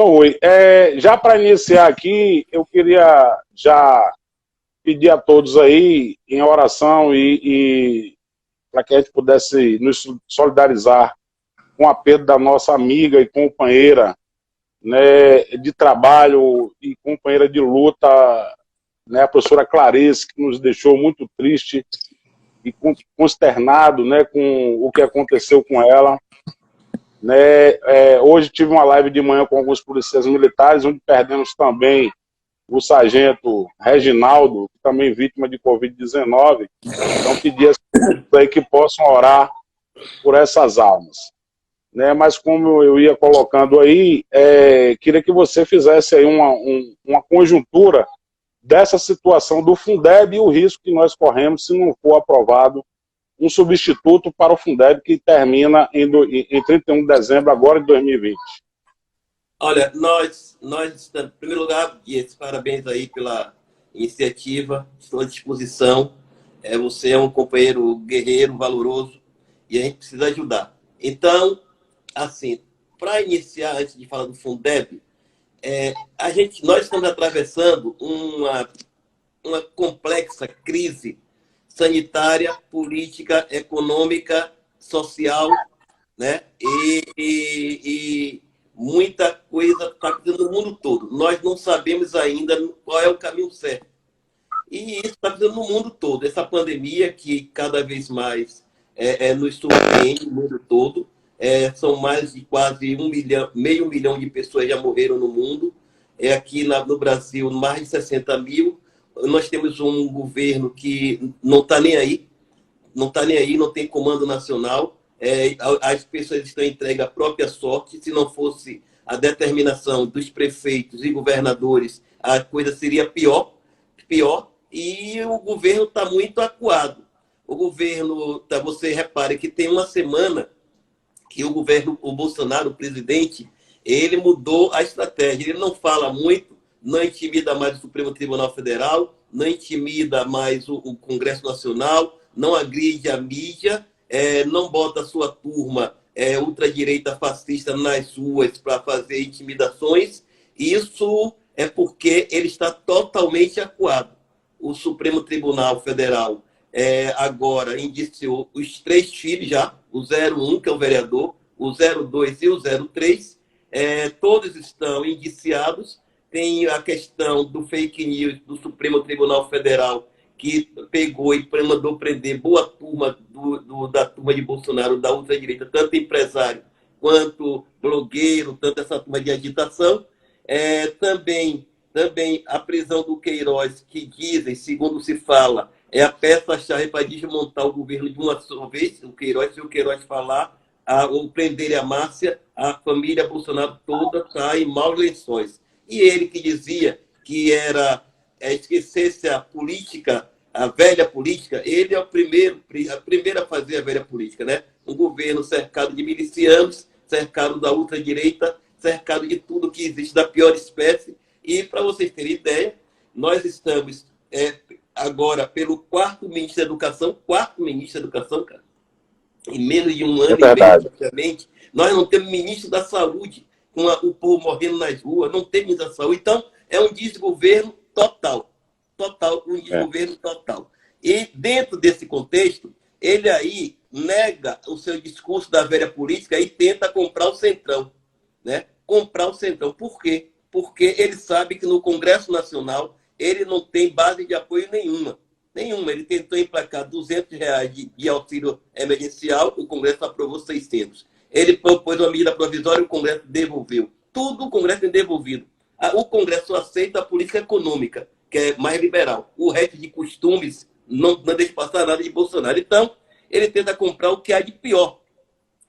oi. Já para iniciar aqui, eu queria já pedir a todos aí, em oração e para que a gente pudesse nos solidarizar com a perda da nossa amiga e companheira, né, de trabalho e companheira de luta, né, a professora Clarice, que nos deixou muito triste e consternado, né, com o que aconteceu com ela. Né? Hoje tive uma live de manhã com alguns policiais militares, onde perdemos também o sargento Reginaldo, também vítima de Covid-19. Então, pedir aí que possam orar por essas almas. Né? Mas como eu ia colocando aí, queria que você fizesse aí uma conjuntura dessa situação do Fundeb e o risco que nós corremos se não for aprovado um substituto para o Fundeb que termina em 31 de dezembro agora de 2020. Olha, nós estamos, em primeiro lugar, parabéns aí pela iniciativa, estou à disposição. Você é um companheiro guerreiro, valoroso, e a gente precisa ajudar. Então, assim, para iniciar, antes de falar do Fundeb, nós estamos atravessando uma complexa crise sanitária, política, econômica, social, né? E muita coisa está acontecendo no mundo todo. Nós não sabemos ainda qual é o caminho certo. E isso está acontecendo no mundo todo. Essa pandemia que cada vez mais nos surpreende no mundo todo. São mais de quase 1 milhão, meio milhão de pessoas já morreram no mundo. Aqui no Brasil, mais de 60 mil. Nós temos um governo que não está nem aí, não tem comando nacional. As pessoas estão entregues à própria sorte. Se não fosse a determinação dos prefeitos e governadores, a coisa seria pior. E o governo está muito acuado. O governo, você repare que tem uma semana que o Bolsonaro, o presidente, ele mudou a estratégia. Ele não fala muito, não intimida mais o Supremo Tribunal Federal, não intimida mais o Congresso Nacional, não agride a mídia, não bota a sua turma ultradireita fascista nas ruas para fazer intimidações. Isso é porque ele está totalmente acuado. O Supremo Tribunal Federal agora indiciou os 3 filhos já, o 01, que é o vereador, o 02 e o 03, todos estão indiciados. Tem a questão do fake news do Supremo Tribunal Federal, que pegou e mandou prender boa turma da turma de Bolsonaro, da ultradireita, tanto empresário quanto blogueiro, tanto essa turma de agitação. Também a prisão do Queiroz, que dizem, segundo se fala, é a peça-chave para desmontar o governo de uma só vez. Se o Queiroz falar, ou prender a Márcia, a família Bolsonaro toda está em maus lençóis. E ele que dizia que esquecesse a política, a velha política, ele é a primeira a fazer a velha política, né? Um governo cercado de milicianos, cercado da ultradireita, cercado de tudo que existe da pior espécie. E, para vocês terem ideia, nós estamos agora pelo quarto ministro da Educação, cara. Em menos de um ano e meio, praticamente, nós não temos ministro da Saúde, com o povo morrendo nas ruas, não tem ministro da Saúde. Então, é um desgoverno total. Um desgoverno total. E, dentro desse contexto, ele aí nega o seu discurso da velha política e tenta comprar o Centrão. Né? Comprar o Centrão. Por quê? Porque ele sabe que no Congresso Nacional ele não tem base de apoio nenhuma. Ele tentou emplacar R$ 200 de auxílio emergencial, o Congresso aprovou 600. Ele propôs uma medida provisória e o Congresso devolveu. Tudo o Congresso é devolvido. O Congresso aceita a política econômica, que é mais liberal. O resto de costumes não deixa passar nada de Bolsonaro. Então, ele tenta comprar o que há de pior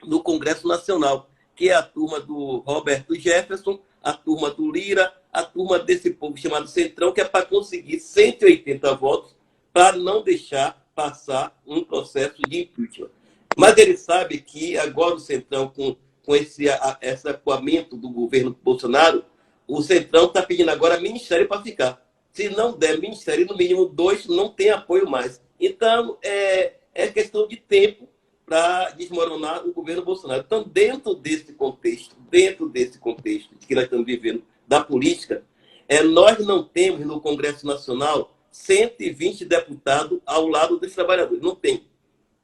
no Congresso Nacional, que é a turma do Roberto Jefferson, a turma do Lira, a turma desse povo chamado Centrão, que é para conseguir 180 votos para não deixar passar um processo de impeachment. Mas ele sabe que agora o Centrão, com esse acuamento do governo Bolsonaro, o Centrão está pedindo agora ministério para ficar. Se não der ministério, no mínimo 2, não tem apoio mais. Então, é questão de tempo para desmoronar o governo Bolsonaro. Então, dentro desse contexto que nós estamos vivendo da política, nós não temos no Congresso Nacional 120 deputados ao lado dos trabalhadores. Não tem.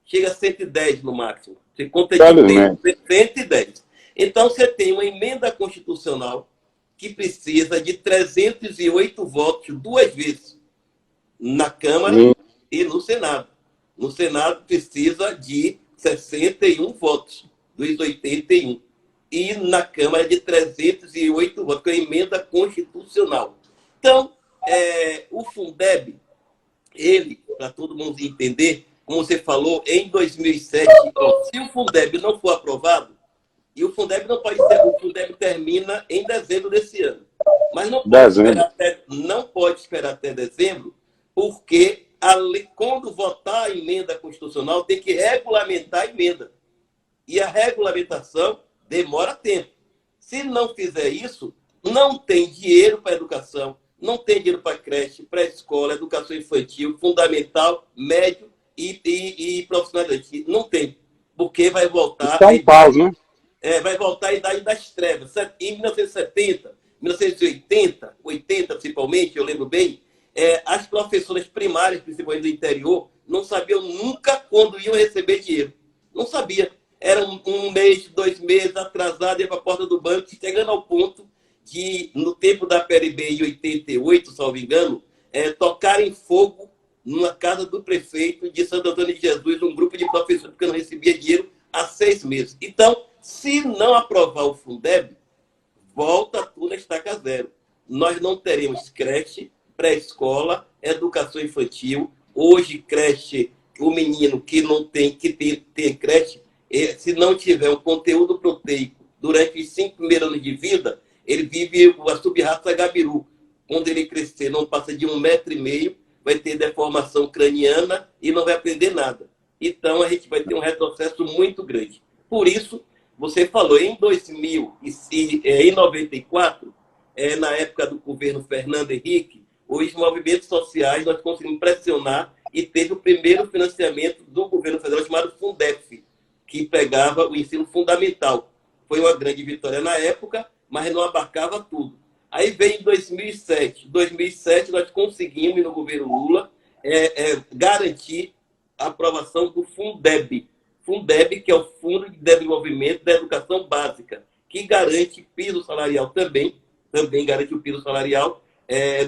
Chega a 110 no máximo. Você conta de tempo, 110. Então, você tem uma emenda constitucional que precisa de 308 votos duas vezes na Câmara e no Senado. No Senado precisa de 61 votos dos 81. E na Câmara de 308 votos, que é a emenda constitucional. Então, o Fundeb, ele, para todo mundo entender, como você falou, em 2007, se o Fundeb não for aprovado, e o Fundeb não pode ser, o Fundeb termina em dezembro desse ano. Mas não pode esperar até dezembro, porque quando votar a emenda constitucional, tem que regulamentar a emenda. E a regulamentação demora tempo. Se não fizer isso, não tem dinheiro para educação, não tem dinheiro para creche, pré-escola, educação infantil, fundamental, médio e profissionalizante. Não tem. Porque vai voltar... Está um pau, né? Vai voltar a idade das trevas. Em 1970, 1980, 80 principalmente, eu lembro bem, as professoras primárias, principalmente do interior, não sabiam nunca quando iam receber dinheiro. Não sabia. Era um mês, 2 meses atrasado, ia para a porta do banco, chegando ao ponto de, no tempo da PLB, em 88, salvo engano, tocarem fogo numa casa do prefeito de Santo Antônio de Jesus, um grupo de professores, porque não recebia dinheiro há 6 meses. Então, se não aprovar o Fundeb, volta tudo a estaca zero. Nós não teremos creche, pré-escola, educação infantil. Hoje, creche, o menino que não tem creche, se não tiver um conteúdo proteico durante os 5 primeiros anos de vida, ele vive a sub-raça gabiru. Quando ele crescer, não passa de 1,5 metro, vai ter deformação craniana e não vai aprender nada. Então, a gente vai ter um retrocesso muito grande. Por isso, você falou, em 94, na época do governo Fernando Henrique, os movimentos sociais nós conseguimos pressionar e teve o primeiro financiamento do governo federal chamado Fundef, que pegava o ensino fundamental. Foi uma grande vitória na época, mas não abarcava tudo. Aí veio em 2007. Em 2007, nós conseguimos, no governo Lula, garantir a aprovação do Fundeb. Fundeb, que é o Fundo de Desenvolvimento da Educação Básica, que garante piso salarial também garante o piso salarial,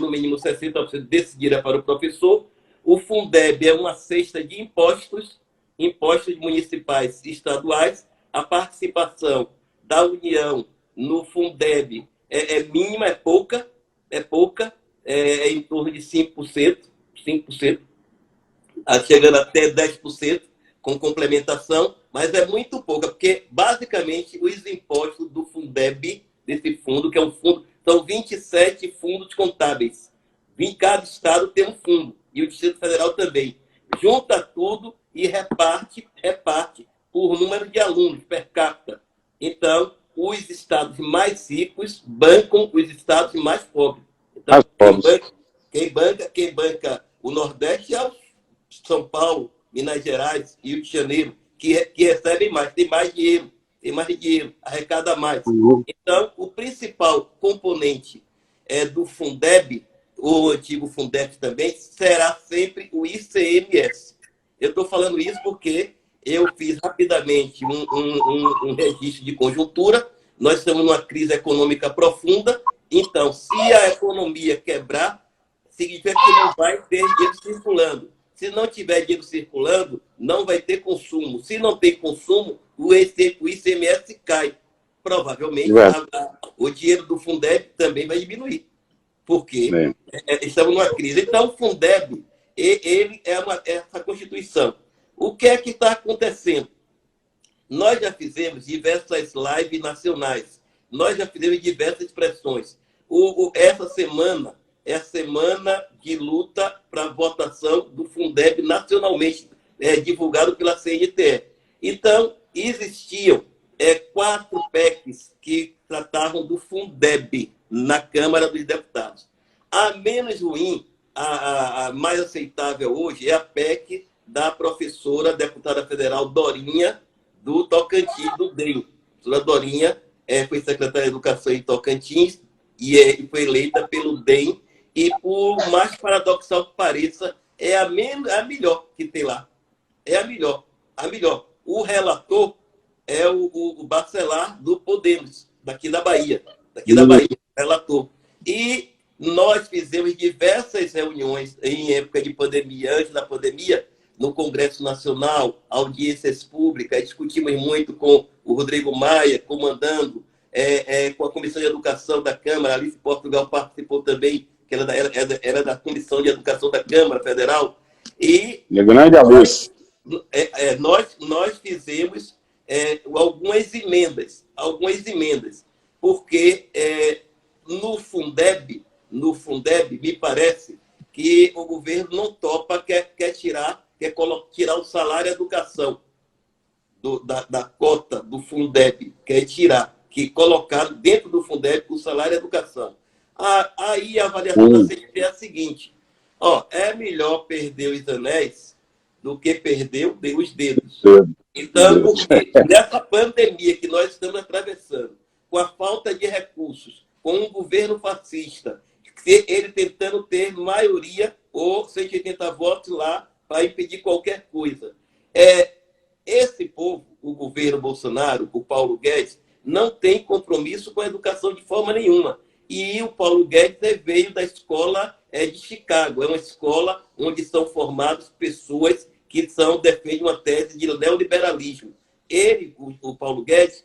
no mínimo 60% desse dinheiro para o professor. O Fundeb é uma cesta de impostos municipais e estaduais. A participação da União no Fundeb é mínima, é pouca, em torno de 5%, chegando até 10%, com complementação, mas é muito pouca, porque basicamente os impostos do Fundeb, desse fundo, que é um fundo, são 27 fundos contábeis. Cada estado tem um fundo, e o Distrito Federal também. Junta tudo e reparte por número de alunos per capita. Então, os estados mais ricos bancam os estados mais pobres. Então, quem banca o Nordeste é o São Paulo, Minas Gerais e Rio de Janeiro, que recebem mais, tem mais dinheiro, arrecada mais. Então, o principal componente do Fundeb, o antigo Fundeb também, será sempre o ICMS. Eu estou falando isso porque eu fiz rapidamente um registro de conjuntura. Nós estamos numa crise econômica profunda, então, se a economia quebrar, significa que não vai ter dinheiro circulando. Se não tiver dinheiro circulando, não vai ter consumo. Se não tem consumo, o ICMS cai. Provavelmente, o dinheiro do Fundeb também vai diminuir, porque estamos numa crise. Então, o Fundeb, ele é essa Constituição. O que é que está acontecendo? Nós já fizemos diversas lives nacionais. Nós já fizemos diversas expressões. Essa semana é a semana de luta para votação do Fundeb nacionalmente, divulgado pela CNTE. Então, existiam 4 PECs que tratavam do Fundeb na Câmara dos Deputados. A menos ruim, a mais aceitável hoje, é a PEC da professora, deputada federal Dorinha, do Tocantins, do DEM. A professora Dorinha foi secretária de Educação em Tocantins e foi eleita pelo DEM. E, por mais paradoxal que pareça, é a melhor que tem lá. É a melhor. A melhor. O relator é o Bacelar do Podemos, daqui da Bahia. Relator. E nós fizemos diversas reuniões em época de pandemia, antes da pandemia, no Congresso Nacional, audiências públicas, discutimos muito com o Rodrigo Maia, comandando, com a Comissão de Educação da Câmara, a Alice Portugal participou também, que era da Comissão de Educação da Câmara Federal. E grande Alice. Nós fizemos algumas emendas, porque no Fundeb, me parece que o governo não topa, quer tirar o salário e educação da cota do Fundeb, quer tirar, que colocar dentro do Fundeb o salário e educação. Aí a avaliação da CNPq é a seguinte: é melhor perder os anéis do que perder os dedos. Então, porque nessa pandemia que nós estamos atravessando, com a falta de recursos, com um governo fascista, ele tentando ter maioria ou 180 votos lá para impedir qualquer coisa. Esse povo, o governo Bolsonaro, o Paulo Guedes, não tem compromisso com a educação de forma nenhuma. E o Paulo Guedes veio da escola de Chicago. É uma escola onde são formadas pessoas que defendem uma tese de neoliberalismo. Ele, o Paulo Guedes,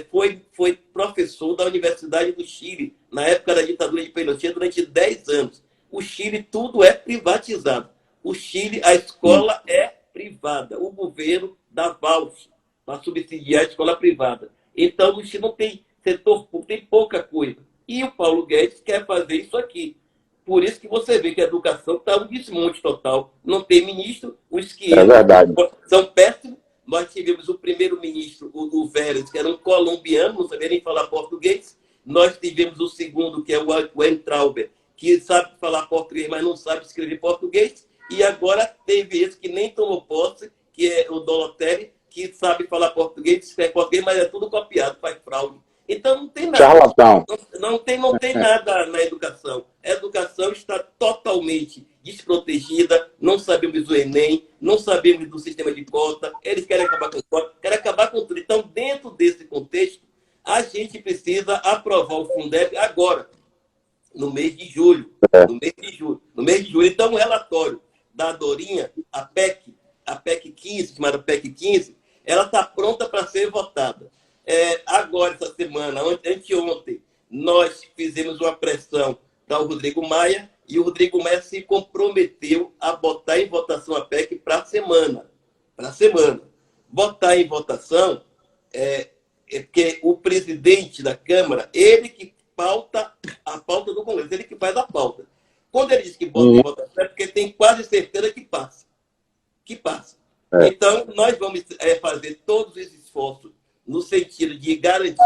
foi professor da Universidade do Chile, na época da ditadura de Pinochet, durante 10 anos. O Chile, tudo é privatizado. O Chile, a escola é privada. O governo dá voucher para subsidiar a escola privada. Então, o Chile não tem setor público, tem pouca coisa. E o Paulo Guedes quer fazer isso aqui. Por isso que você vê que a educação está um desmonte total. Não tem ministro, os que são péssimos. Nós tivemos o primeiro-ministro, o Vélez, que era um colombiano, não sabia nem falar português. Nós tivemos o segundo, que é o Weintraub, que sabe falar português, mas não sabe escrever português. E agora teve esse que nem tomou posse, que é o Dolotelli, que sabe falar português, escreve português, mas é tudo copiado, faz fraude. Então não tem nada. Charlatão. Não tem nada na educação. A educação está totalmente desprotegida, não sabemos o Enem, não sabemos do sistema de cota, eles querem acabar com cota, querem acabar com tudo. Então, dentro desse contexto, a gente precisa aprovar o Fundeb agora, no mês de julho. No mês de julho. Então, o relatório da Dorinha, a PEC 15, chamada PEC 15, ela está pronta para ser votada. Agora, essa semana, anteontem, nós fizemos uma pressão para o Rodrigo Maia e o Rodrigo Maia se comprometeu a botar em votação a PEC para a semana. Botar em votação porque o presidente da Câmara, ele que pauta a pauta do Congresso, ele que faz a pauta. Quando ele diz que bota em votação, é porque tem quase certeza que passa. Então, nós vamos fazer todos os esforços no sentido de garantir.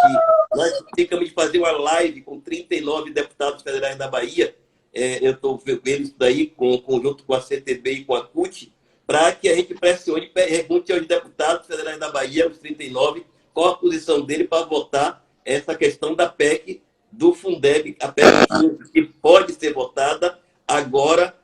Nós ficamos de fazer uma live com 39 deputados federais da Bahia. Eu estou vendo isso daí, junto com a CTB e com a CUT, para que a gente pressione, pergunte aos deputados federais da Bahia, os 39, qual a posição dele para votar essa questão da PEC do Fundeb, a PEC que pode ser votada agora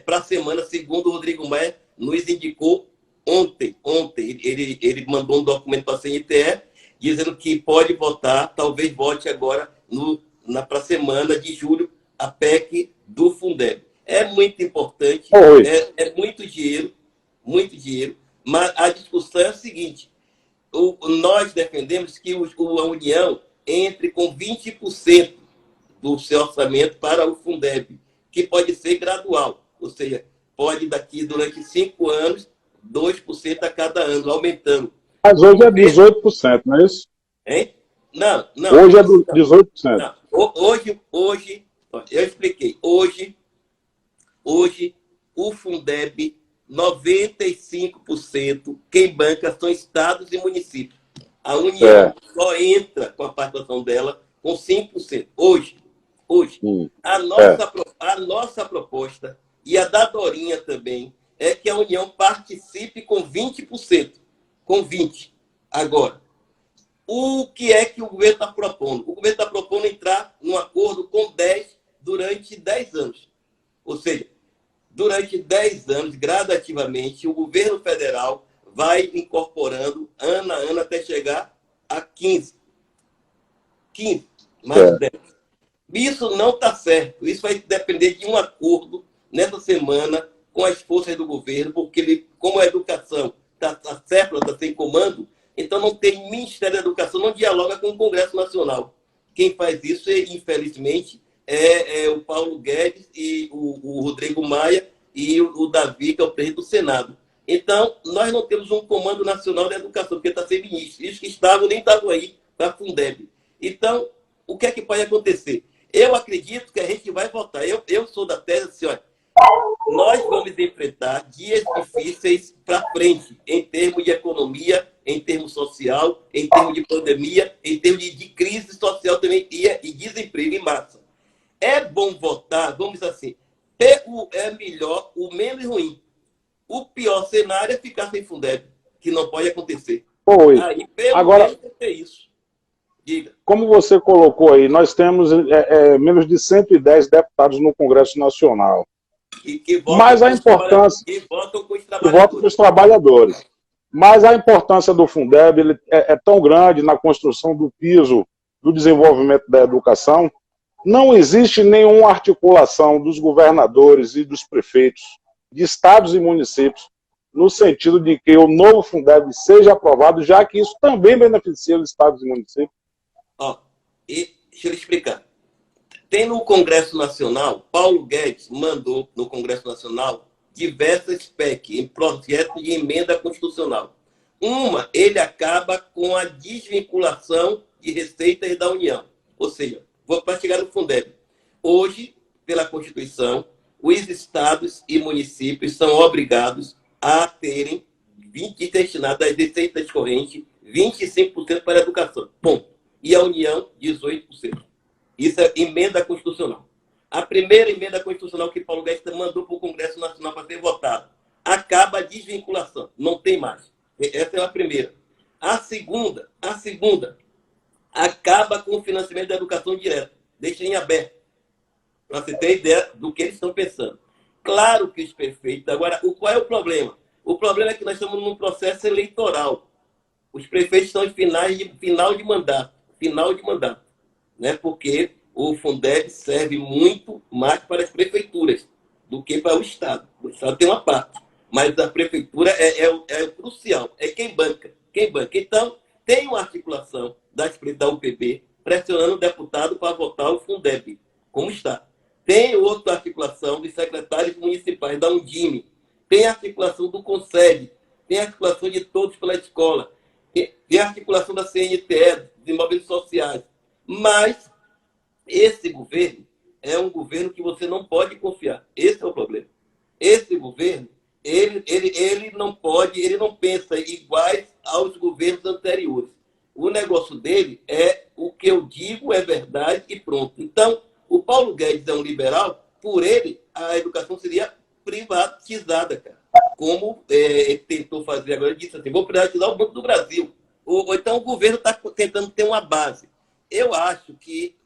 para a semana, segundo o Rodrigo Maia nos indicou ontem. Ele mandou um documento para a CNTE dizendo que pode votar, talvez vote agora para a semana de julho, a PEC do Fundeb. É muito importante, é muito dinheiro, mas a discussão é a seguinte: nós defendemos que a União entre com 20% do seu orçamento para o Fundeb, que pode ser gradual, ou seja, pode daqui durante 5 anos, 2% a cada ano, aumentando. Mas hoje é 18%, não é isso? Hein? Não. Hoje é 18%. Não. Hoje, eu expliquei. Hoje, o Fundeb, 95%, quem banca são estados e municípios. A União só entra com a participação dela com 5%. Hoje. A nossa proposta, e a da Dorinha também, é que a União participe com 20%. Com 20%. Agora, o que é que o governo está propondo? O governo está propondo entrar num acordo com 10 durante 10 anos. Ou seja, durante 10 anos, gradativamente, o governo federal vai incorporando ano a ano até chegar a 15. 15, mais 10. Isso não está certo. Isso vai depender de um acordo nessa semana com as forças do governo, porque ele, como a educação a CEPLA está sem comando, então não tem Ministério da Educação, não dialoga com o Congresso Nacional. Quem faz isso, infelizmente, é o Paulo Guedes e o Rodrigo Maia e o Davi, que é o presidente do Senado. Então, nós não temos um Comando Nacional da Educação, porque está sem ministro. Os que estavam nem estavam aí para a Fundeb. Então, o que é que pode acontecer? Eu acredito que a gente vai votar. Eu sou da tese assim, olha, nós vamos enfrentar dias difíceis para frente, em termos de economia, em termos social, em termos de pandemia, em termos de crise social também e desemprego em massa. É bom votar, vamos dizer assim, é melhor, o menos ruim. O pior cenário é ficar sem Fundeb, que não pode acontecer. Oi. Aí, pelo Agora, menos, é isso. Diga. Como você colocou aí, nós temos menos de 110 deputados no Congresso Nacional. Que Mas a importância... Que votam com os trabalhadores. Trabalhadores. Mas a importância do Fundeb é tão grande na construção do piso do desenvolvimento da educação. Não existe nenhuma articulação dos governadores e dos prefeitos de estados e municípios no sentido de que o novo Fundeb seja aprovado, já que isso também beneficia os estados e municípios. Deixa eu explicar. Tem no Congresso Nacional, Paulo Guedes mandou no Congresso Nacional diversas PEC, em projeto de emenda constitucional. Uma, ele acaba com a desvinculação de receitas da União. Ou seja, vou para chegar no Fundeb. Hoje, pela Constituição, os estados e municípios são obrigados a terem destinadas das receitas correntes 25% para a educação. Ponto. E a União, 18%. Isso é emenda constitucional. A primeira emenda constitucional que Paulo Guedes mandou para o Congresso Nacional para ser votado acaba a desvinculação. Não tem mais. Essa é a primeira. A segunda acaba com o financiamento da educação direta. Deixa em aberto. Para você ter ideia do que eles estão pensando. Claro que os prefeitos... Agora, qual é o problema? O problema é que nós estamos num processo eleitoral. Os prefeitos estão em final de mandato. Né? Porque o Fundeb serve muito mais para as prefeituras do que para o Estado. O Estado tem uma parte, mas a prefeitura é crucial, é quem banca. Então, tem uma articulação da UPB pressionando o deputado para votar o Fundeb, como está. Tem outra articulação dos secretários municipais da Undime, tem a articulação do Conselho, tem a articulação de todos pela escola, tem a articulação da CNTE, dos imóveis sociais. Mas esse governo é um governo que você não pode confiar. Esse é o problema. Esse governo, ele não pode, ele não pensa iguais aos governos anteriores. O negócio dele é o que eu digo é verdade e pronto. Então, o Paulo Guedes é um liberal, por ele, a educação seria privatizada, cara. Como ele tentou fazer agora, ele disse assim, vou privatizar o Banco do Brasil. Ou então o governo está tentando ter uma base. Eu acho que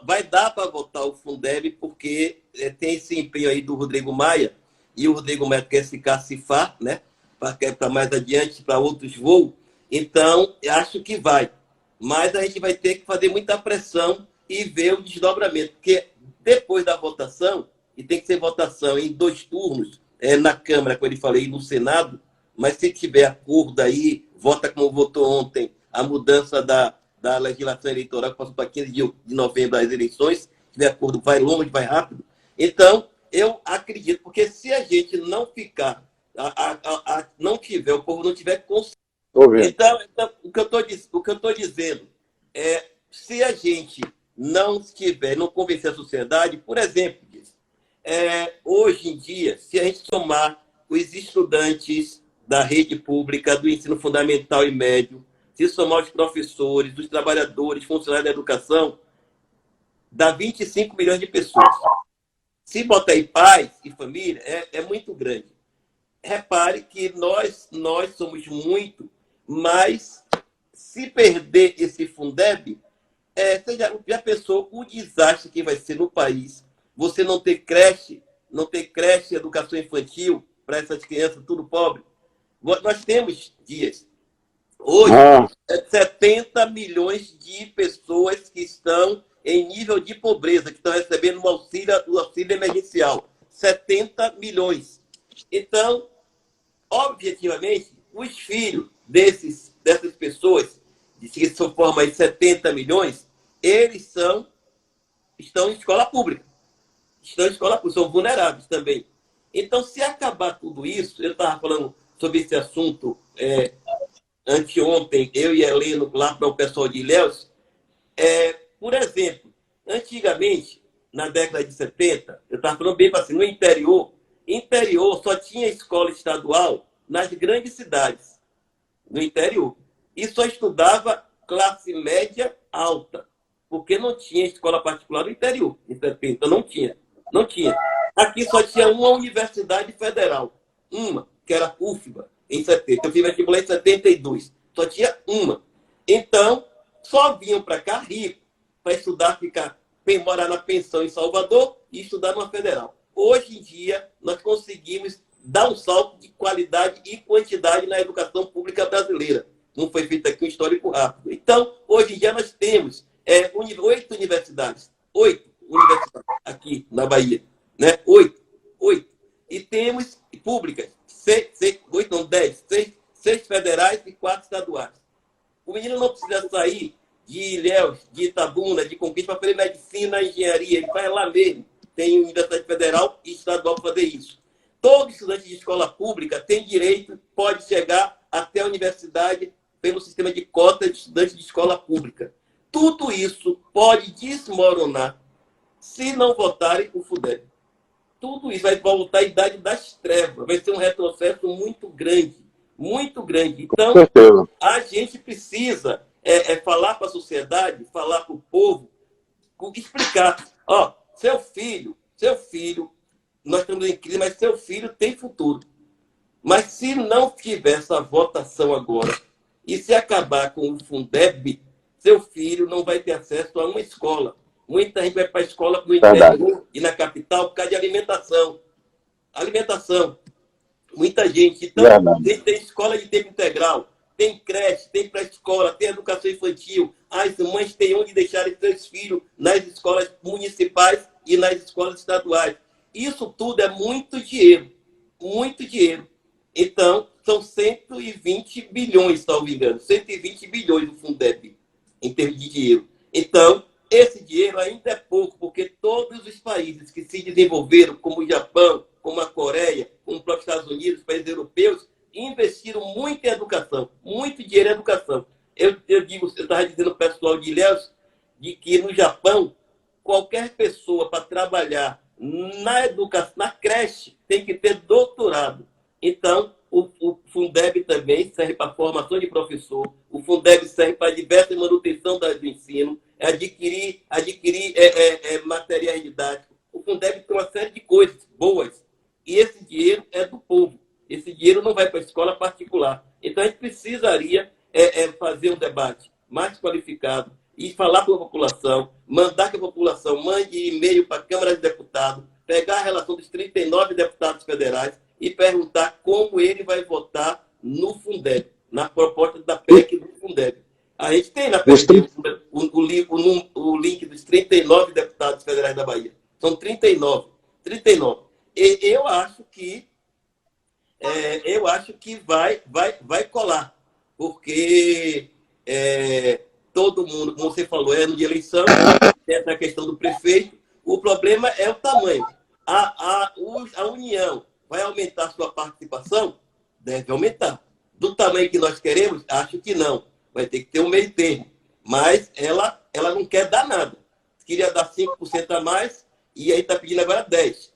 vai dar para votar o Fundeb, porque tem esse empenho aí do Rodrigo Maia, e o Rodrigo Maia quer se cacifar, né? Para mais adiante, para outros voos. Então, acho que vai. Mas a gente vai ter que fazer muita pressão e ver o desdobramento, porque depois da votação, e tem que ser votação em 2 turnos, na Câmara, como eu falei, e no Senado, mas se tiver acordo aí, vota como votou ontem, a mudança da legislação eleitoral, que passou para 15 de novembro as eleições, se tiver acordo, vai longe, vai rápido. Então, eu acredito, porque se a gente não ficar, não tiver, o povo não tiver consciência. Então, o que eu estou dizendo é, se a gente não convencer a sociedade, por exemplo, hoje em dia, se a gente somar os estudantes da rede pública, do ensino fundamental e médio, se somar os professores, os trabalhadores, funcionários da educação, dá 25 milhões de pessoas. Se botar aí pais e família, é muito grande. repare que nós somos muito, mas se perder esse Fundeb, você já pensou o desastre que vai ser no país? Você não ter creche, educação infantil para essas crianças tudo pobre. Nós temos dias. Hoje, 70 milhões de pessoas que estão em nível de pobreza, que estão recebendo o auxílio emergencial. 70 milhões. Então, objetivamente, os filhos dessas pessoas, que se formam em 70 milhões, eles estão em escola pública. São vulneráveis também. Então, se acabar tudo isso, eu estava falando sobre esse assunto anteontem, eu e Heleno, lá para o pessoal de Ilhéus, por exemplo, antigamente, na década de 70, eu estava falando bem assim, no interior só tinha escola estadual nas grandes cidades, no interior. E só estudava classe média alta, porque não tinha escola particular no interior, em 70, não tinha. Aqui só tinha uma universidade federal, uma, que era a UFBA, em 70. Eu fiz vestibular em 72, só tinha uma. Então, só vinham para cá rico, para estudar, morar na pensão em Salvador e estudar numa federal. Hoje em dia, nós conseguimos dar um salto de qualidade e quantidade na educação pública brasileira. Não foi feito aqui um histórico rápido. Então, hoje em dia, nós temos 8 universidades. 8 universidades aqui na Bahia. Né? 8. E temos públicas. 6 federais e 4 estaduais. O menino não precisa sair de Ilhéus, de Itabuna, de Conquista para fazer medicina, engenharia. Ele vai lá mesmo. Tem universidade federal e estadual para fazer isso. Todo estudante de escola pública tem direito, pode chegar até a universidade pelo sistema de cota de estudantes de escola pública. Tudo isso pode desmoronar se não votarem o Fundeb. Tudo isso vai voltar à idade das trevas. Vai ser um retrocesso muito grande. Muito grande. Então, a gente precisa falar para a sociedade, falar para o povo, explicar. Seu filho, nós estamos em crise, mas seu filho tem futuro. Mas se não tiver essa votação agora, e se acabar com o Fundeb, seu filho não vai ter acesso a uma escola. Muita gente vai para a escola no interior e na capital por causa de alimentação. Muita gente. Então, tem escola de tempo integral, tem creche, tem pré-escola, tem educação infantil. As mães têm onde deixarem seus filhos nas escolas municipais e nas escolas estaduais. Isso tudo é muito dinheiro. Muito dinheiro. Então, são 120 bilhões, salvo engano. 120 bilhões do Fundeb, em termos de dinheiro. Então, esse dinheiro ainda é pouco, porque todos os países que se desenvolveram, como o Japão, como a Coreia, como os próprios Estados Unidos, os países europeus, investiram muito em educação, muito dinheiro em educação. Eu estava dizendo ao pessoal de Ilhéus, de que no Japão, qualquer pessoa para trabalhar na educação, na creche, tem que ter doutorado. Então, o Fundeb também serve para formação de professor, o Fundeb serve para diversa manutenção do ensino, adquirir materiais didáticos. O Fundeb tem uma série de coisas boas. E esse dinheiro é do povo. Esse dinheiro não vai para a escola particular. Então, a gente precisaria fazer um debate mais qualificado e falar para a população, mandar que a população mande e-mail para a Câmara de Deputados, pegar a relação dos 39 deputados federais e perguntar como ele vai votar no Fundeb, na proposta da PEC do Fundeb. A gente tem na PEC o link dos 39 deputados federais da Bahia. São 39. E eu acho que vai colar, porque todo mundo, como você falou, é ano de eleição, essa questão do prefeito. O problema é o tamanho. A União vai aumentar sua participação? Deve aumentar. Do tamanho que nós queremos? Acho que não. Vai ter que ter um meio termo. Mas ela não quer dar nada. Queria dar 5% a mais e aí está pedindo agora 10,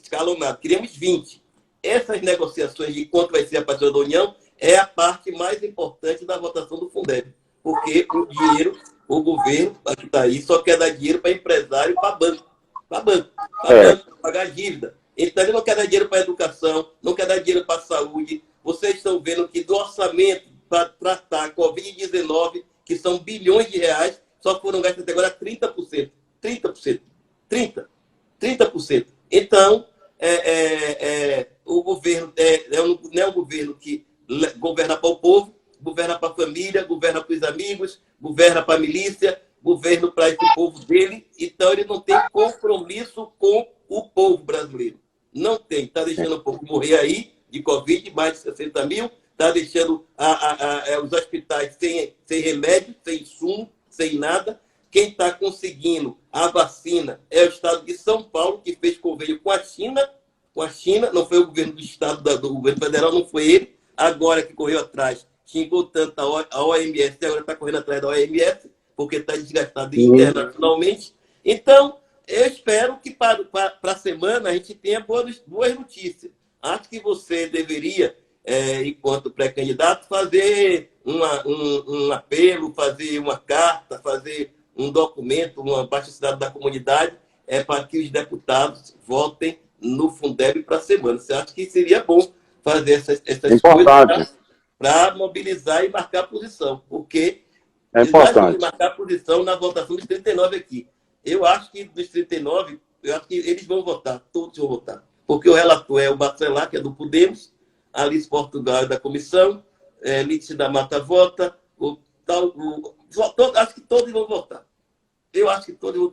escalonado. Queríamos 20. Essas negociações de quanto vai ser a parcela da União é a parte mais importante da votação do Fundeb. Porque o dinheiro, o governo, que está aí, só quer dar dinheiro para empresário, para banco. Para pagar dívida. Então, ele não quer dar dinheiro para a educação, não quer dar dinheiro para a saúde. Vocês estão vendo que do orçamento para tratar a Covid-19, que são bilhões de reais, só foram gastos até agora 30%. 30%. 30%. 30%. Então, o governo não é um governo que governa para o povo, governa para a família, governa para os amigos, governa para a milícia, governa para esse povo dele. Então, ele não tem compromisso com o povo brasileiro. Não tem. Está deixando o povo morrer aí de Covid, mais de 60 mil. Está deixando os hospitais sem remédio, sem insumo, sem nada. Quem está conseguindo a vacina é o estado de São Paulo, que fez convênio com a China. Não foi o governo do estado, do governo federal, não foi ele. Agora que correu atrás, xingou tanto a OMS, agora está correndo atrás da OMS, porque está desgastado internacionalmente. Então, eu espero que para a semana a gente tenha boas notícias. Acho que você deveria, enquanto pré-candidato, fazer um apelo, fazer uma carta, fazer um documento, um abaixo-assinado da comunidade, para que os deputados votem no Fundeb para a semana. Você acha que seria bom fazer essas coisas para mobilizar e marcar a posição? Porque é importante marcar a posição na votação dos 39 aqui. Eu acho que dos 39, eu acho que eles vão votar, todos vão votar. Porque o relator é o Bacelar, que é do Podemos, Alice Portugal é da comissão, Lídice da Mata vota, acho que todos vão votar. Eu acho que todos vão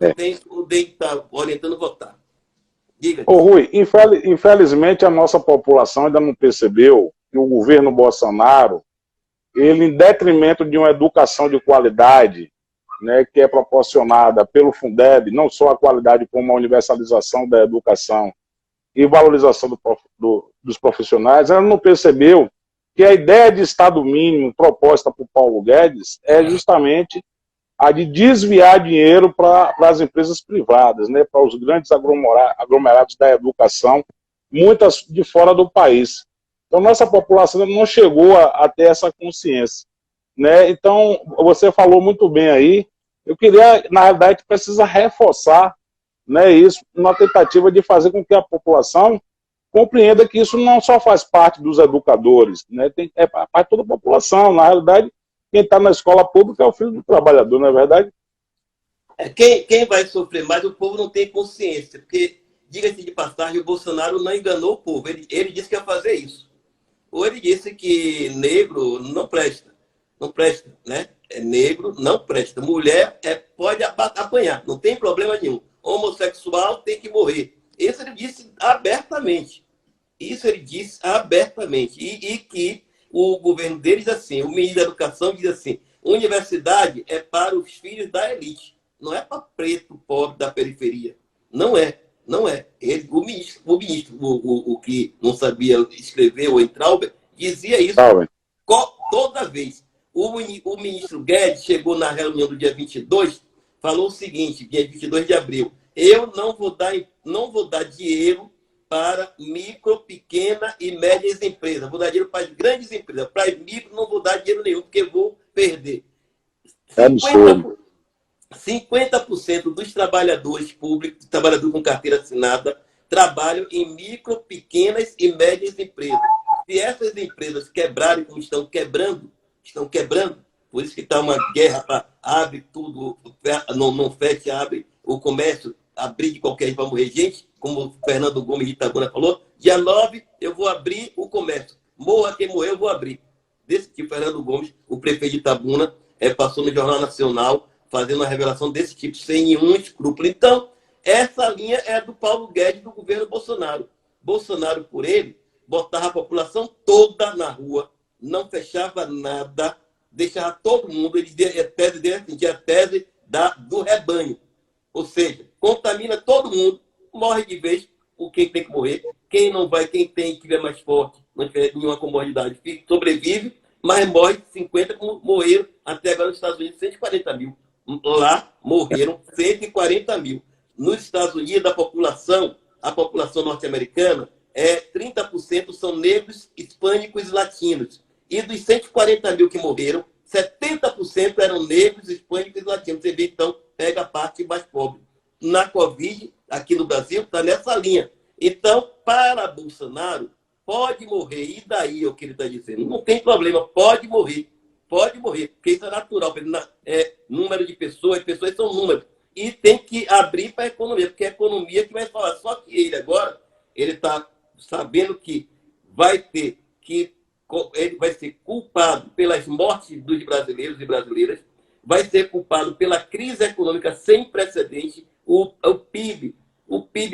o DEM está orientando a votar. Diga. Ô, Rui, infelizmente a nossa população ainda não percebeu que o governo Bolsonaro, ele, em detrimento de uma educação de qualidade, né, que é proporcionada pelo Fundeb, não só a qualidade, como a universalização da educação e valorização dos profissionais, ela não percebeu que a ideia de Estado mínimo proposta por Paulo Guedes é justamente a de desviar dinheiro para as empresas privadas, né, para os grandes aglomerados da educação, muitas de fora do país. Então, nossa população não chegou a ter essa consciência, né? Então, você falou muito bem aí. Eu queria, na realidade, precisa reforçar, né, isso, uma tentativa de fazer com que a população compreenda que isso não só faz parte dos educadores, né, é parte de toda a população. Na realidade, quem está na escola pública é o filho do trabalhador, não é verdade? Quem vai sofrer mais, o povo não tem consciência, porque, diga-se de passagem, o Bolsonaro não enganou o povo. Ele disse que ia fazer isso. Ou ele disse que negro não presta. Não presta, né? Negro não presta. Mulher pode apanhar, não tem problema nenhum. Homossexual tem que morrer. Isso ele disse abertamente. E que o governo dele diz assim, o ministro da Educação diz assim, universidade é para os filhos da elite, não é para preto, pobre, da periferia. Não é. O ministro, o que não sabia escrever, o Entrauber, dizia isso toda vez. O ministro Guedes chegou na reunião do dia 22, falou o seguinte, dia 22 de abril, eu não vou dar dinheiro para micro, pequena e médias empresas. Vou dar dinheiro para as grandes empresas. Para as micro, não vou dar dinheiro nenhum, porque vou perder. 50% dos trabalhadores públicos, trabalhadores com carteira assinada, trabalham em micro, pequenas e médias empresas. Se essas empresas quebrarem como estão quebrando, por isso que está uma guerra para abre tudo, não fecha, abre o comércio, abrir de qualquer jeito para morrer gente, como o Fernando Gomes de Itabuna falou, dia 9 eu vou abrir o comércio. Morra quem morrer, eu vou abrir. Desse tipo, Fernando Gomes, o prefeito de Itabuna, passou no Jornal Nacional, fazendo uma revelação desse tipo, sem nenhum escrúpulo. Então, essa linha é do Paulo Guedes, do governo Bolsonaro. Bolsonaro, por ele, botava a população toda na rua, não fechava nada, deixava todo mundo, ele dizia, a tese do rebanho. Ou seja, contamina todo mundo, morre de vez o quem tem que morrer. Quem não vai, quem tem que tiver mais forte, não tiver nenhuma comorbidade, sobrevive, mas morre 50, como morreram até agora nos Estados Unidos, 140 mil. Lá morreram 140 mil. Nos Estados Unidos, a população norte-americana, 30% são negros, hispânicos e latinos. E dos 140 mil que morreram, 70% eram negros, hispânicos e latinos. Você vê, então, pega a parte mais pobre. Na Covid, aqui no Brasil, está nessa linha. Então, para Bolsonaro, pode morrer. E daí é o que ele está dizendo? Não tem problema, pode morrer. Pode morrer, porque isso é natural. É número de pessoas são números. E tem que abrir para a economia, porque é a economia que vai falar. Só que ele agora, ele está sabendo que vai ter que ele vai ser culpado pelas mortes dos brasileiros e brasileiras, vai ser culpado pela crise econômica sem precedente, o PIB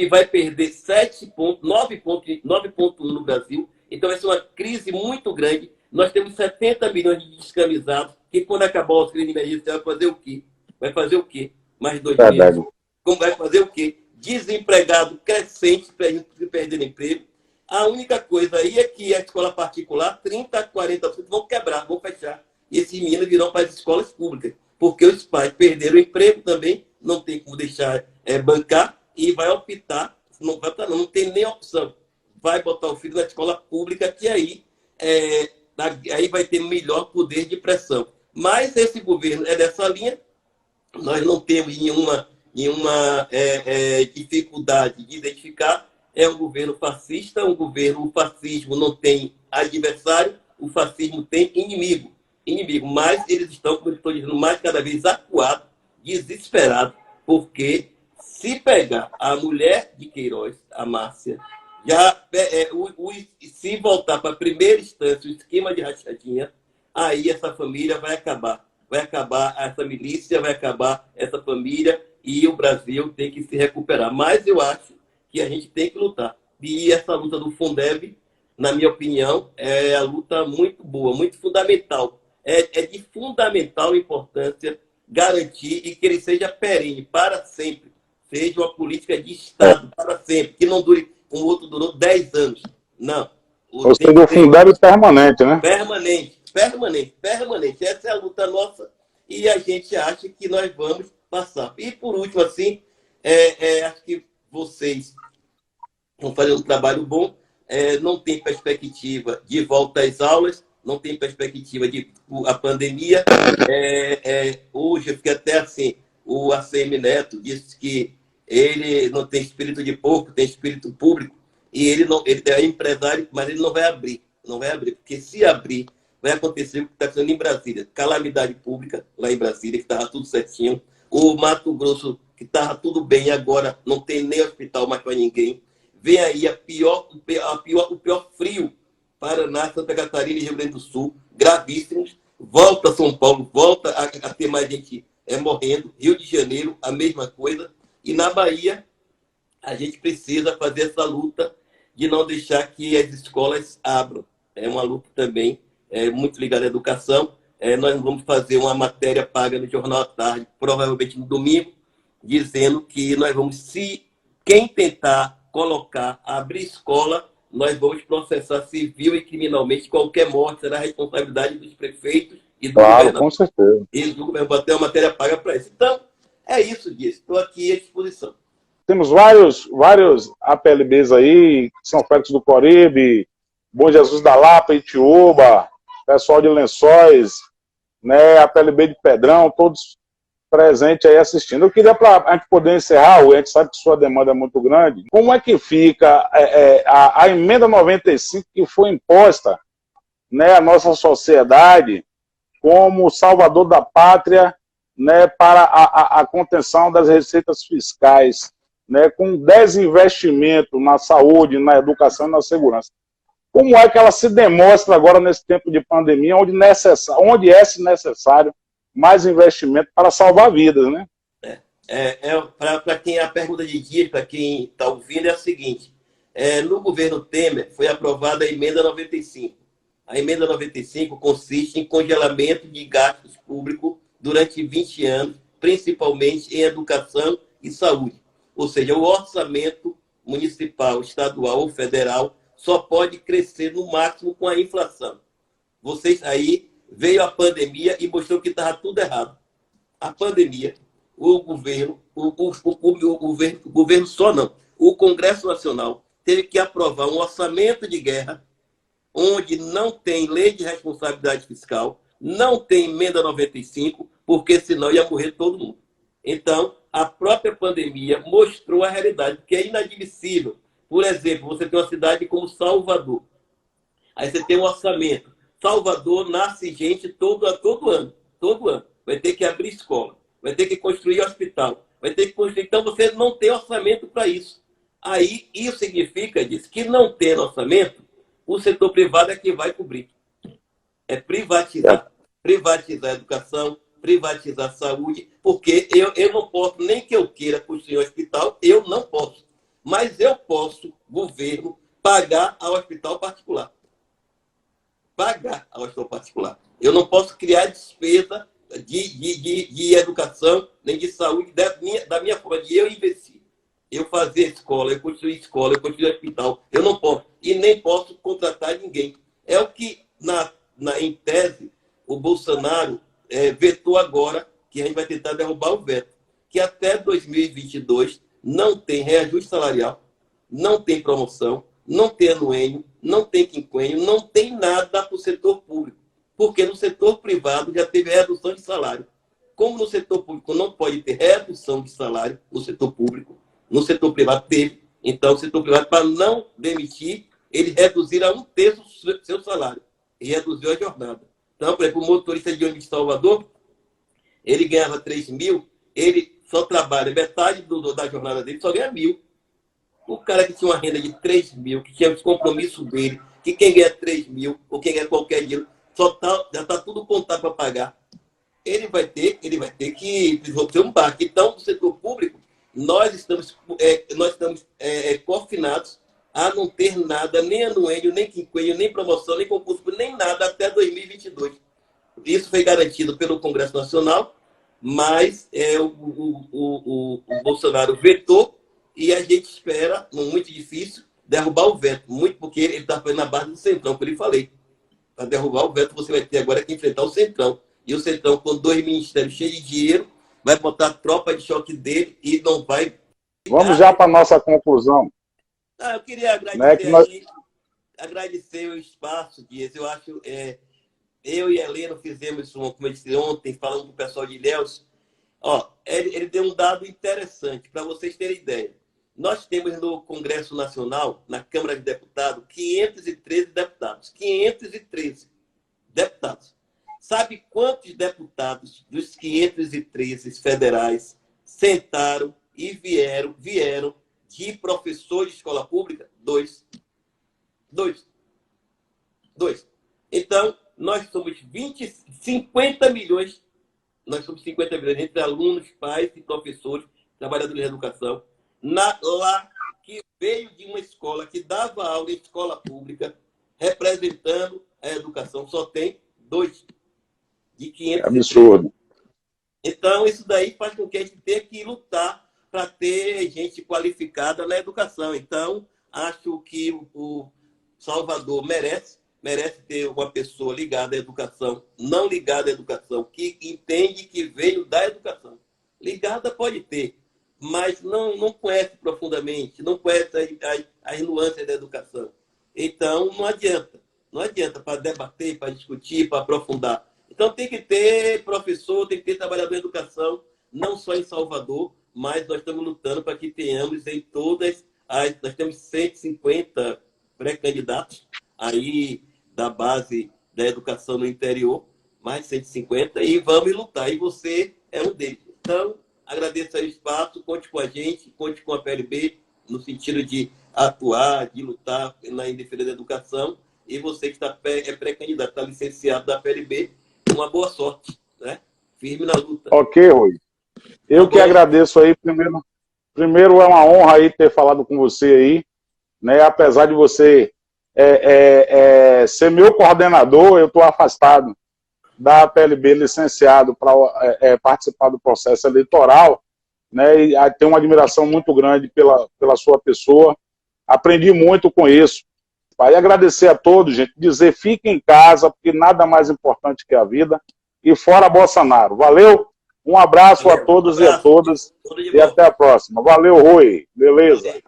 vai perder 9,1 no Brasil, então vai ser uma crise muito grande. Nós temos 70 milhões de descamisados, que quando acabar o auxílio emergencial vai fazer o quê? Vai fazer o quê? Mais 2 meses. Como vai fazer o quê? Desempregado crescente, perdendo emprego. A única coisa aí é que a escola particular, 30% a 40% vão quebrar, vão fechar. E esses meninos virão para as escolas públicas, porque os pais perderam o emprego também, não tem como deixar bancar, e vai optar, não tem nem opção. Vai botar o filho na escola pública, que aí vai ter melhor poder de pressão. Mas esse governo é dessa linha, nós não temos nenhuma dificuldade de identificar. É um governo fascista, o fascismo não tem adversário, o fascismo tem inimigo. Mas eles estão, como eu estou dizendo, mais cada vez acuados, desesperados, porque se pegar a mulher de Queiroz, a Márcia, se voltar para a primeira instância, o esquema de rachadinha, aí essa família vai acabar. Vai acabar essa milícia, vai acabar essa família, e o Brasil tem que se recuperar. Mas eu acho que a gente tem que lutar. E essa luta do Fundeb, na minha opinião, é a luta muito boa, muito fundamental. É de fundamental importância garantir e que ele seja perene, para sempre. Seja uma política de Estado, para sempre. Que não dure, como o outro durou 10 anos. Não. Ou seja, o Fundeb permanente, né? Permanente. Essa é a luta nossa e a gente acha que nós vamos passar. E por último, assim, acho que vocês vão fazer um trabalho bom, não tem perspectiva de volta às aulas, não tem perspectiva de a pandemia. Hoje, eu fiquei até assim, o ACM Neto disse que ele não tem espírito de porco, tem espírito público, e ele é empresário, mas ele não vai abrir, porque se abrir, vai acontecer o que está acontecendo em Brasília, calamidade pública lá em Brasília, que estava tudo certinho, o Mato Grosso, que estava tudo bem, agora não tem nem hospital mais para ninguém. Vem aí o pior frio, Paraná, Santa Catarina e Rio Grande do Sul, gravíssimos. Volta São Paulo, volta a ter mais gente morrendo. Rio de Janeiro, a mesma coisa. E na Bahia, a gente precisa fazer essa luta de não deixar que as escolas abram. É uma luta também muito ligada à educação. Nós vamos fazer uma matéria paga no Jornal à Tarde, provavelmente no domingo, dizendo que nós vamos, quem tentar abrir escola, nós vamos processar civil e criminalmente. Qualquer morte será a responsabilidade dos prefeitos e do governador. Com certeza. E do governo vai ter uma matéria paga para isso. Então, é isso, Dias. Estou aqui à disposição. Temos vários APLBs aí, São Félix do Coribe, Bom Jesus da Lapa, Itiúba, pessoal de Lençóis, né, APLB de Pedrão, todos presentes aí assistindo. Eu queria, para a gente poder encerrar, a gente sabe que sua demanda é muito grande, como é que fica a emenda 95 que foi imposta, né, à nossa sociedade como salvador da pátria, né, para a contenção das receitas fiscais, né, com desinvestimento na saúde, na educação e na segurança. Como é que ela se demonstra agora nesse tempo de pandemia, onde é necessário mais investimento para salvar vidas, né? Para quem a pergunta de Dias, para quem está ouvindo, é a seguinte: no governo Temer foi aprovada a emenda 95. A emenda 95 consiste em congelamento de gastos públicos durante 20 anos, principalmente em educação e saúde. Ou seja, o orçamento municipal, estadual ou federal só pode crescer no máximo com a inflação. Veio a pandemia e mostrou que estava tudo errado. A pandemia, o Congresso Nacional teve que aprovar um orçamento de guerra, onde não tem lei de responsabilidade fiscal, não tem emenda 95, porque senão ia morrer todo mundo. Então, a própria pandemia mostrou a realidade, porque é inadmissível Por exemplo, você tem uma cidade como Salvador. Aí você tem um orçamento. Salvador nasce gente todo ano. Todo ano. Vai ter que abrir escola. Vai ter que construir hospital. Vai ter que construir. Então você não tem orçamento para isso. Aí isso significa, diz, que não tendo orçamento, o setor privado é que vai cobrir. É privatizar. Privatizar a educação, privatizar a saúde, porque eu não posso, nem que eu queira construir um hospital, eu não posso. Mas eu posso, governo, pagar ao hospital particular. Pagar ao hospital particular. Eu não posso criar despesa de educação, nem de saúde, da minha forma de eu investir. Eu fazer escola, eu construir hospital. Eu não posso. E nem posso contratar ninguém. É o que, em tese, o Bolsonaro vetou agora, que a gente vai tentar derrubar o veto, que até 2022 não tem reajuste salarial, não tem promoção, não tem anuênio, não tem quinquênio, não tem nada para o setor público. Porque no setor privado já teve redução de salário. Como no setor público não pode ter redução de salário, no setor público, no setor privado teve. Então, o setor privado, para não demitir, ele reduziram a 1/3 o seu salário. E reduziu a jornada. Então, por exemplo, o motorista de ônibus de Salvador, ele ganhava 3 mil, ele só trabalha metade da jornada dele, só ganha 1.000. O cara que tinha uma renda de 3 mil, que tinha os compromissos dele, que quem ganha 3 mil, ou quem ganha qualquer dinheiro, já está tudo contado para pagar. Ele vai ter que ter um baque. Então, no setor público, nós estamos confinados a não ter nada, nem anuênio, nem quinquênio, nem promoção, nem concurso, nem nada até 2022. Isso foi garantido pelo Congresso Nacional, mas o Bolsonaro vetou e a gente espera, muito difícil, derrubar o veto. Muito porque ele está fazendo a base do Centrão, como eu lhe falei. Para derrubar o veto, você vai ter agora que enfrentar o Centrão. E o Centrão, com 2 ministérios cheios de dinheiro, vai botar a tropa de choque dele e não vai... Vamos já para a nossa conclusão. Eu queria agradecer, agradecer o espaço, Dias. Eu acho... eu e a Helena fizemos, como eu disse ontem, falando com o pessoal de Ilhéus. Ele deu um dado interessante, para vocês terem ideia. Nós temos no Congresso Nacional, na Câmara de Deputados, 513 deputados. 513 deputados. Sabe quantos deputados dos 513 federais sentaram e vieram de professor de escola pública? 2. Então, nós somos 50 milhões. Nós somos 50 milhões entre alunos, pais e professores, trabalhadores de educação, lá que veio de uma escola que dava aula em escola pública, representando a educação. Só tem 2 de 500. Absurdo. Então, isso daí faz com que a gente tenha que lutar para ter gente qualificada na educação. Então, acho que o Salvador merece ter uma pessoa ligada à educação, não ligada à educação, que entende que veio da educação. Ligada pode ter, mas não conhece profundamente, não conhece as nuances da educação. Então, não adianta para debater, para discutir, para aprofundar. Então, tem que ter professor, tem que ter trabalhador de educação, não só em Salvador, mas nós estamos lutando para que tenhamos em todas nós temos 150 pré-candidatos aí da base da educação no interior, mais 150, e vamos lutar. E você é um deles. Então, agradeço aí o espaço, conte com a gente, conte com a PLB, no sentido de atuar, de lutar em defesa da educação. E você que é pré-candidato, está licenciado da PLB, uma boa sorte, né? Firme na luta. Ok, Rui. Eu que agradeço aí. Primeiro é uma honra aí ter falado com você aí, né? Apesar de você ser meu coordenador, eu estou afastado da PLB, licenciado para participar do processo eleitoral, né? E tenho uma admiração muito grande pela sua pessoa. Aprendi muito com isso. E agradecer a todos, gente, dizer fiquem em casa, porque nada mais importante que a vida, e fora Bolsonaro. Valeu? Um abraço a todos e a todas, e até a próxima. Valeu, Rui. Beleza?